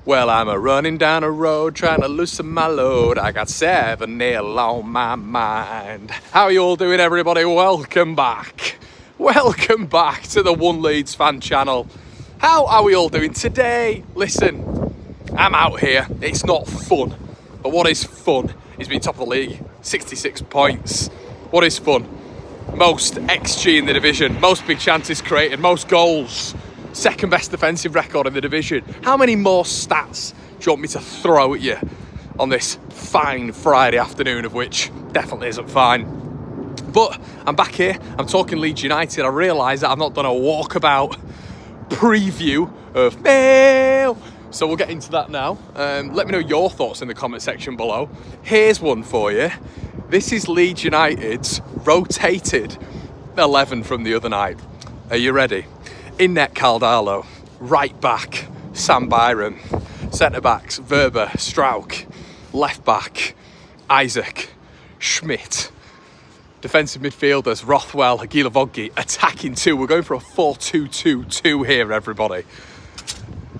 Well, I'm running down a road trying to loosen my load. I got 7 nail on my mind. How are you all doing, everybody? Welcome back. Welcome back to the One Leeds fan channel. How are we all doing today? Listen, I'm out here. It's not fun. But what is fun is being top of the league. 66 points. What is fun? Most XG in the division. Most big chances created. Most goals. Second best defensive record in the division. How many more stats do you want me to throw at you on this fine Friday afternoon, of which definitely isn't fine? But I'm back here. I'm talking Leeds United. I realise that I've not done a walkabout preview of mail. So we'll get into that now. Let me know your thoughts in the comment section below. Here's one for you. This is Leeds United's rotated 11 from the other night. Are you ready? In net, Caldalo. Right back, Sam Byram. Centre backs, Verber, Strauch. Left back, Isaac, Schmidt. Defensive midfielders, Rothwell, Aguilar-Voggi. Attacking two. We're going for a 4-2-2-2 here, everybody.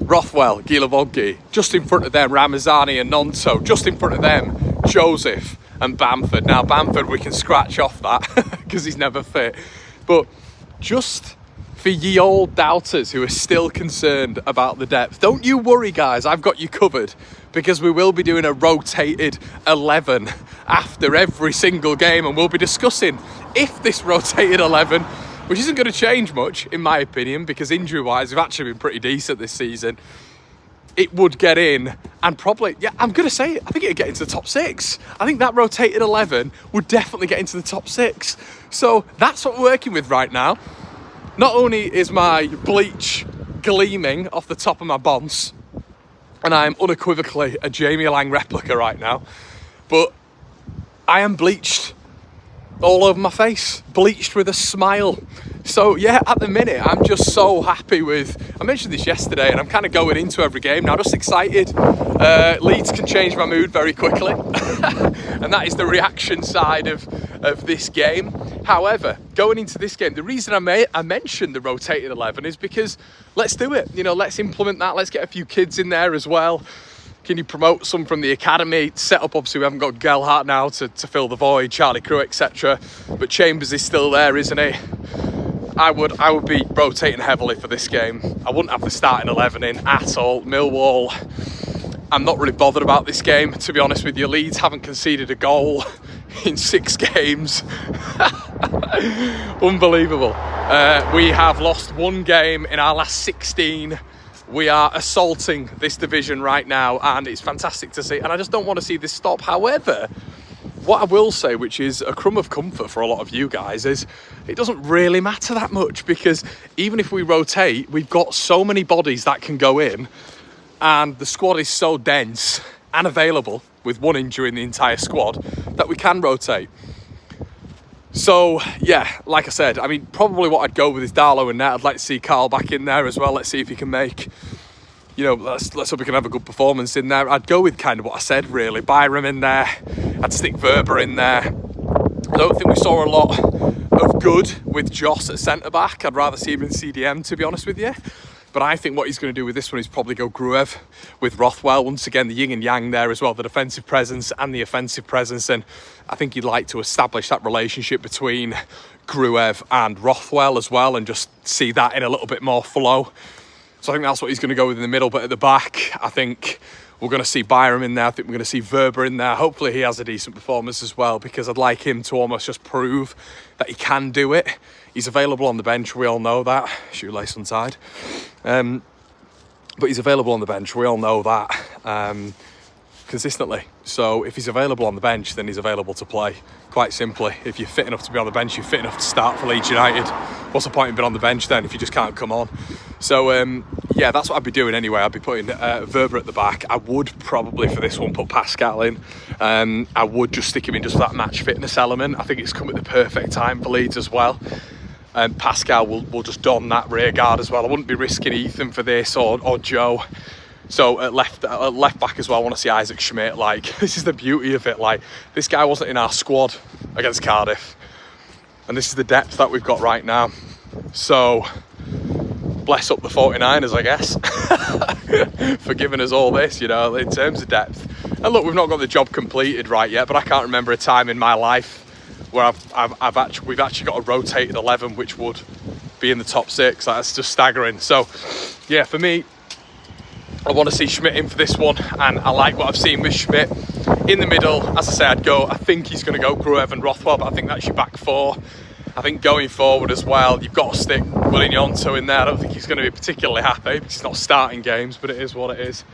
Rothwell, Aguilar-Voggi. Just in front of them, Ramazani and Nonto. Just in front of them, Joseph and Bamford. Now, Bamford, we can scratch off that because he's never fit. But just for ye old doubters who are still concerned about the depth, don't you worry, guys. I've got you covered because we will be doing a rotated 11 after every single game, and we'll be discussing if this rotated 11, which isn't going to change much, in my opinion, because injury-wise, we've actually been pretty decent this season, it would get in, and probably, yeah, I'm going to say it, I think it'd get into the top 6. I think that rotated 11 would definitely get into the top 6. So that's what we're working with right now. Not only is my bleach gleaming off the top of my bonds, and I am unequivocally a Jamie Lang replica right now, but I am bleached all over my face, bleached with a smile. So yeah, at the minute, I'm just so happy with, I mentioned this yesterday, and I'm kind of going into every game now, just excited. Leeds can change my mood very quickly, and that is the reaction side of this game. However, going into this game, the reason I mentioned the rotated 11 is because let's do it. You know, let's implement that. Let's get a few kids in there as well. Can you promote some from the academy? Set up, obviously, we haven't got Gelhardt now to fill the void, Charlie Crew, etc. But Chambers is still there, isn't he? I would be rotating heavily for this game. I wouldn't have the starting 11 in at all. Millwall, I'm not really bothered about this game, to be honest with you. Leeds haven't conceded a goal in 6 games. Unbelievable. We have lost 1 game in our last 16. We are assaulting this division right now, and it's fantastic to see, and I just don't want to see this stop. However, what I will say, which is a crumb of comfort for a lot of you guys, is it doesn't really matter that much, because even if we rotate, we've got so many bodies that can go in, and the squad is so dense and available, with 1 injury in the entire squad, that we can rotate. So, yeah, like I said, I mean, probably what I'd go with is Darlow and net. I'd like to see Carl back in there as well. Let's see if he can make, you know, let's hope he can have a good performance in there. I'd go with kind of what I said, really. Byram in there. I'd stick Verber in there. I don't think we saw a lot of good with Joss at centre-back. I'd rather see him in CDM, to be honest with you. But I think what he's going to do with this one is probably go Gruev with Rothwell. Once again, the yin and yang there as well, the defensive presence and the offensive presence. And I think he'd like to establish that relationship between Gruev and Rothwell as well, and just see that in a little bit more flow. So I think that's what he's going to go with in the middle. But at the back, I think we're going to see Byram in there. I think we're going to see Verber in there. Hopefully he has a decent performance as well, because I'd like him to almost just prove that he can do it. He's available on the bench, we all know that. Shoelace untied. But he's available on the bench, we all know that, consistently. So if he's available on the bench, then he's available to play, quite simply. If you're fit enough to be on the bench, you're fit enough to start for Leeds United. What's the point in being on the bench then if you just can't come on? So, yeah, that's what I'd be doing anyway. I'd be putting Verber at the back. I would probably, for this one, put Pascal in. I would just stick him in just for that match fitness element. I think it's come at the perfect time for Leeds as well. And Pascal will just don that rear guard as well. I wouldn't be risking Ethan for this or Joe. So at left back as well, I want to see Isaac Schmidt. Like, this is the beauty of it. Like, this guy wasn't in our squad against Cardiff. And this is the depth that we've got right now. So, bless up the 49ers, I guess. for giving us all this, you know, in terms of depth. And look, we've not got the job completed right yet, but I can't remember a time in my life where we've actually got a rotated 11 which would be in the top 6. That's just staggering. So yeah, for me, I want to see Schmidt in for this one, and I like what I've seen with Schmidt in the middle. As I say, I think he's going to go Gruev and Rothwell, but I think that's your back 4. I think going forward as well, you've got to stick Willie Gnonto in there. I don't think he's going to be particularly happy because he's not starting games, but it is what it is.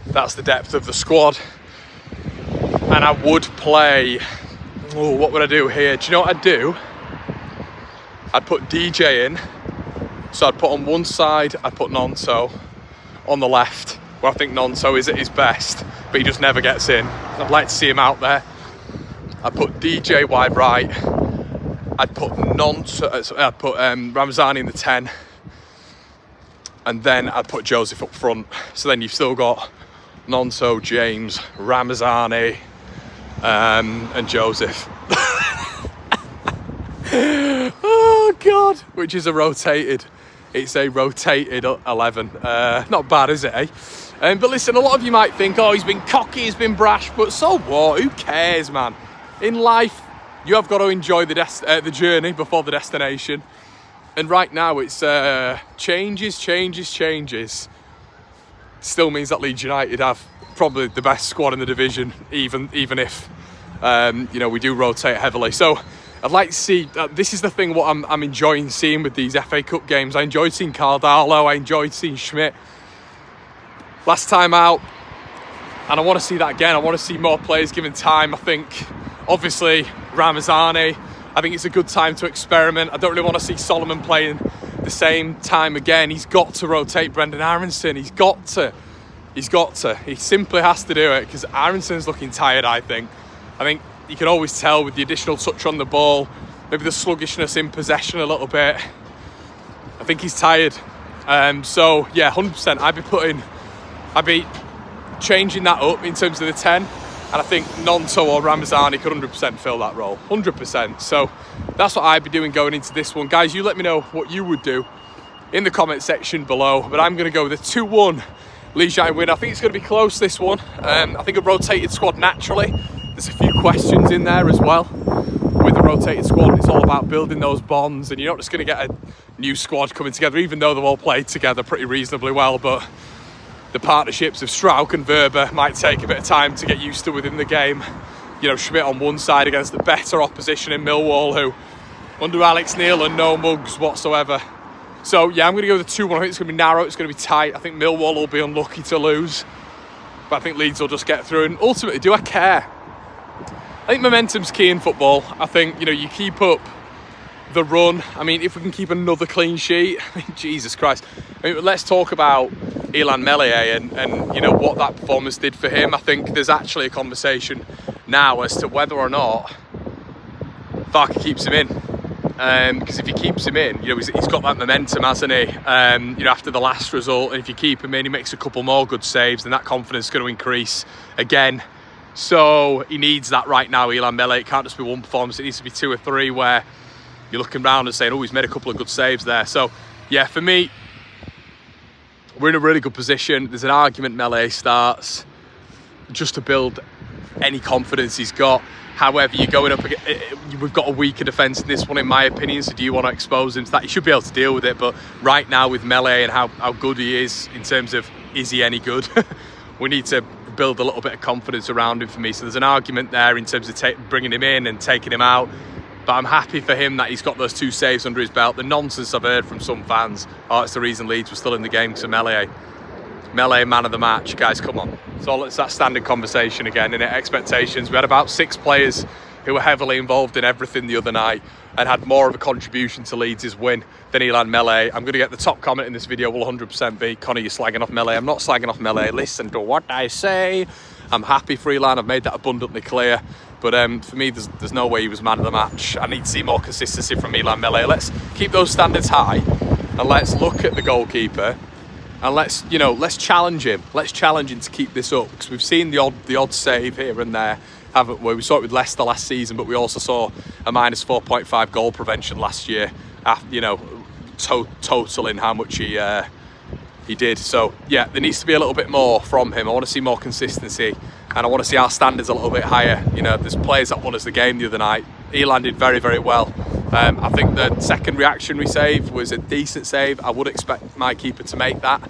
That's the depth of the squad. And I would play, what would I do here? Do you know what I'd do? I'd put DJ in. So I'd put on one side, I'd put Gnonto on the left, where I think Gnonto is at his best, but he just never gets in. I'd like to see him out there. I'd put DJ wide right. I'd put Ramazani in the 10, and then I'd put Joseph up front. So then you've still got Gnonto, James, Ramazani, and Joseph. Oh God, which is a rotated. It's a rotated 11. Not bad, is it, eh? But listen, a lot of you might think, oh, he's been cocky, he's been brash, but so what? Who cares, man? In life, you have got to enjoy the journey before the destination. And right now, it's changes. Still means that Leeds United have probably the best squad in the division, even if you know, we do rotate heavily. So I'd like to see. This is the thing. What I'm enjoying seeing with these FA Cup games. I enjoyed seeing Cardalo. I enjoyed seeing Schmidt last time out, and I want to see that again. I want to see more players given time. I think, obviously, Ramazani, I think it's a good time to experiment. I don't really want to see Solomon playing the same time again. He's got to rotate Brendan Aronson. He's got to. He simply has to do it, because Aronson's looking tired, I think you can always tell with the additional touch on the ball, maybe the sluggishness in possession a little bit. I think he's tired. So yeah, 100%. I'd be changing that up in terms of the 10. And I think Gnonto or Ramazani could 100% fill that role. 100%. So that's what I'd be doing going into this one. Guys, you let me know what you would do in the comment section below. But I'm going to go with a 2-1 Leeds United win. I think it's going to be close, this one. I think a rotated squad naturally. There's a few questions in there as well. With the rotated squad, it's all about building those bonds. And you're not just going to get a new squad coming together, even though they've all played together pretty reasonably well. But the partnerships of Strauch and Verber might take a bit of time to get used to within the game. You know, Schmidt on one side against the better opposition in Millwall, who under Alex Neil are no mugs whatsoever. So yeah, I'm going to go with the 2-1. I think it's going to be narrow, it's going to be tight. I think Millwall will be unlucky to lose, but I think Leeds will just get through. And ultimately, do I care? I think momentum's key in football. I think, you know, you keep up the run. I mean, if we can keep another clean sheet, I mean, Jesus Christ. I mean, let's talk about Illan Meslier and you know, what that performance did for him. I think there's actually a conversation now as to whether or not Farke keeps him in. Because if he keeps him in, you know, he's got that momentum, hasn't he? You know, after the last result, and if you keep him in, he makes a couple more good saves, then that confidence is going to increase again. So he needs that right now, Illan Meslier. It can't just be one performance, it needs to be 2 or 3 where you're looking around and saying, oh, he's made a couple of good saves there. So yeah, for me, we're in a really good position. There's an argument Meslier starts just to build any confidence he's got. However, you're going up against, we've got a weaker defence in this one, in my opinion. So do you want to expose him to that? He should be able to deal with it. But right now with Meslier and how good he is in terms of, is he any good? We need to build a little bit of confidence around him for me. So there's an argument there in terms of bringing him in and taking him out. But I'm happy for him that he's got those 2 saves under his belt. The nonsense I've heard from some fans, oh, it's the reason Leeds were still in the game because of Meslier. Meslier, man of the match. Guys, come on. It's that standard conversation again, innit? Expectations. We had about 6 players who were heavily involved in everything the other night and had more of a contribution to Leeds' win than Illan Meslier. I'm going to get the top comment in this video will 100% be, Connor, you're slagging off Meslier. I'm not slagging off Meslier. Listen to what I say. I'm happy for Illan. I've made that abundantly clear. But for me, there's no way he was man of the match. I need to see more consistency from Illan Meslier. Let's keep those standards high and let's look at the goalkeeper and let's challenge him. Let's challenge him to keep this up, because we've seen the odd save here and there, haven't we? We saw it with Leicester last season, but we also saw a minus 4.5 goal prevention last year. After, you know, totaling how much he he did. So yeah, there needs to be a little bit more from him. I want to see more consistency, and I want to see our standards a little bit higher. You know, there's players that won us the game the other night. He landed very, very well. I think the second reactionary save was a decent save. I would expect my keeper to make that,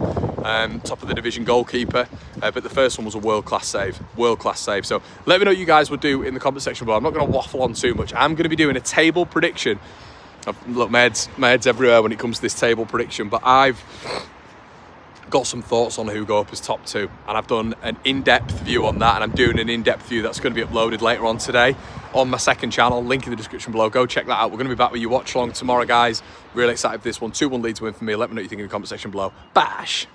top of the division goalkeeper. But the first one was a world-class save. So let me know what you guys would do in the comment section below. I'm not going to waffle on too much. I'm going to be doing a table prediction. Look, my head's everywhere when it comes to this table prediction, but I've got some thoughts on who go up as top 2, and I've done an in-depth view on that, and I'm doing an in-depth view that's going to be uploaded later on today on my second channel, link in the description below. Go check that out. We're going to be back with you watch along tomorrow, guys. Really excited for this one. 2-1 Leeds win for me. Let me know what you think in the comment section below. Bash!